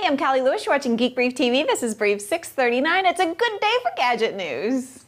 I'm Callie Lewis. You're watching Geek Brief TV. This is Brief 639. It's a good day for gadget news.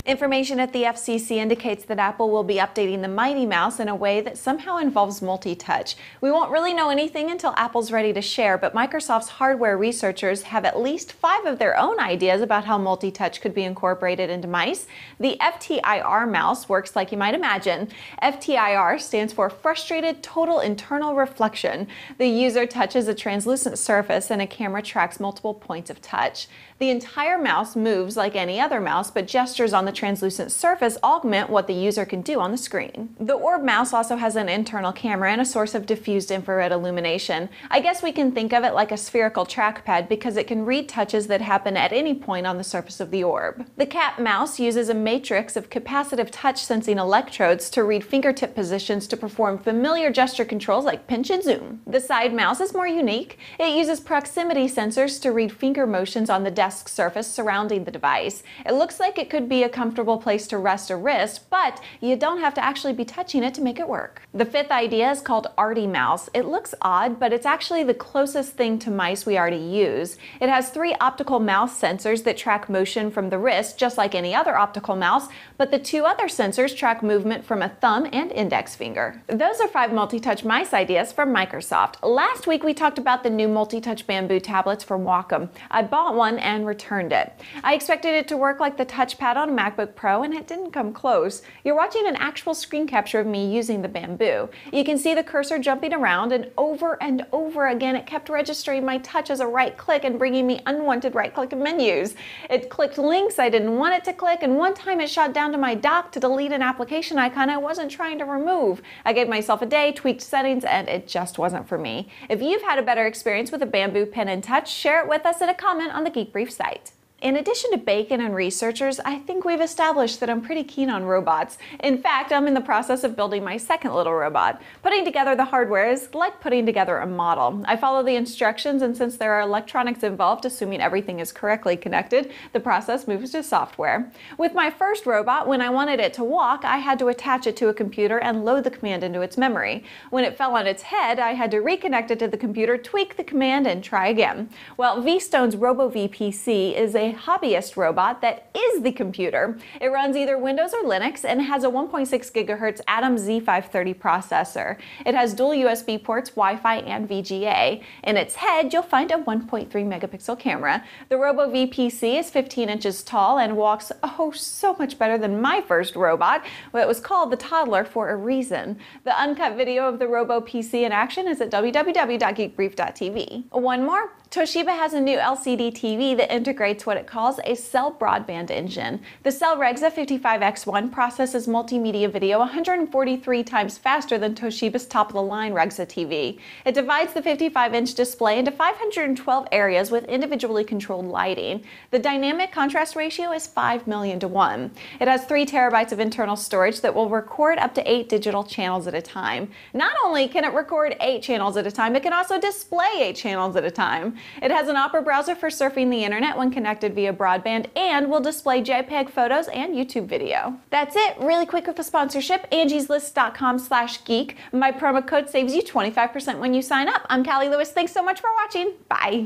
Information at the FCC indicates that Apple will be updating the Mighty Mouse in a way that somehow involves multi-touch. We won't really know anything until Apple's ready to share, but Microsoft's hardware researchers have at least 5 of their own ideas about how multi-touch could be incorporated into mice. The FTIR mouse works like you might imagine. FTIR stands for Frustrated Total Internal Reflection. The user touches a translucent surface and a camera tracks multiple points of touch. The entire mouse moves like any other mouse, but gestures on the translucent surface augment what the user can do on the screen. The Orb mouse also has an internal camera and a source of diffused infrared illumination. I guess we can think of it like a spherical trackpad because it can read touches that happen at any point on the surface of the orb. The Cat mouse uses a matrix of capacitive touch sensing electrodes to read fingertip positions to perform familiar gesture controls like pinch and zoom. The Side mouse is more unique. It uses proximity sensors to read finger motions on the desk surface surrounding the device. It looks like it could be a comfortable place to rest a wrist, but you don't have to actually be touching it to make it work. The 5th idea is called Arty Mouse. It looks odd, but it's actually the closest thing to mice we already use. It has 3 optical mouse sensors that track motion from the wrist, just like any other optical mouse, but the 2 other sensors track movement from a thumb and index finger. Those are 5 multi-touch mice ideas from Microsoft. Last week we talked about the new multi-touch bamboo tablets from Wacom. I bought one and returned it. I expected it to work like the touchpad on a MacBook Pro, and it didn't come close. You're watching an actual screen capture of me using the bamboo. You can see the cursor jumping around, and over again it kept registering my touch as a right click and bringing me unwanted right click menus. It clicked links I didn't want it to click, and one time it shot down to my dock to delete an application icon I wasn't trying to remove. I gave myself a day, tweaked settings, and it just wasn't for me. If you've had a better experience with a bamboo pen and touch, share it with us in a comment on the Geek Brief site. In addition to Bacon and researchers, I think we've established that I'm pretty keen on robots. In fact, I'm in the process of building my second little robot. Putting together the hardware is like putting together a model. I follow the instructions, and since there are electronics involved, assuming everything is correctly connected, the process moves to software. With my first robot, when I wanted it to walk, I had to attach it to a computer and load the command into its memory. When it fell on its head, I had to reconnect it to the computer, tweak the command, and try again. Well, V-Stone's RoboVPC is a hobbyist robot that is the computer. It runs either Windows or Linux and has a 1.6 GHz Atom Z530 processor. It has dual USB ports, Wi-Fi, and VGA. In its head, you'll find a 1.3 megapixel camera. The RoboVPC is 15 inches tall and walks so much better than my first robot. Well, it was called the toddler for a reason. The uncut video of the RoboPC in action is at www.geekbrief.tv. One more. Toshiba has a new LCD TV that integrates what it calls a cell broadband engine. The Cell Regza 55X1 processes multimedia video 143 times faster than Toshiba's top-of-the-line Regza TV. It divides the 55-inch display into 512 areas with individually controlled lighting. The dynamic contrast ratio is 5,000,000:1. It has 3 terabytes of internal storage that will record up to 8 digital channels at a time. Not only can it record 8 channels at a time, it can also display 8 channels at a time. It has an Opera browser for surfing the internet when connected via broadband and will display JPEG photos and YouTube video. That's it. Really quick with the sponsorship, angieslist.com/geek. My promo code saves you 25% when you sign up. I'm Callie Lewis. Thanks so much for watching. Bye.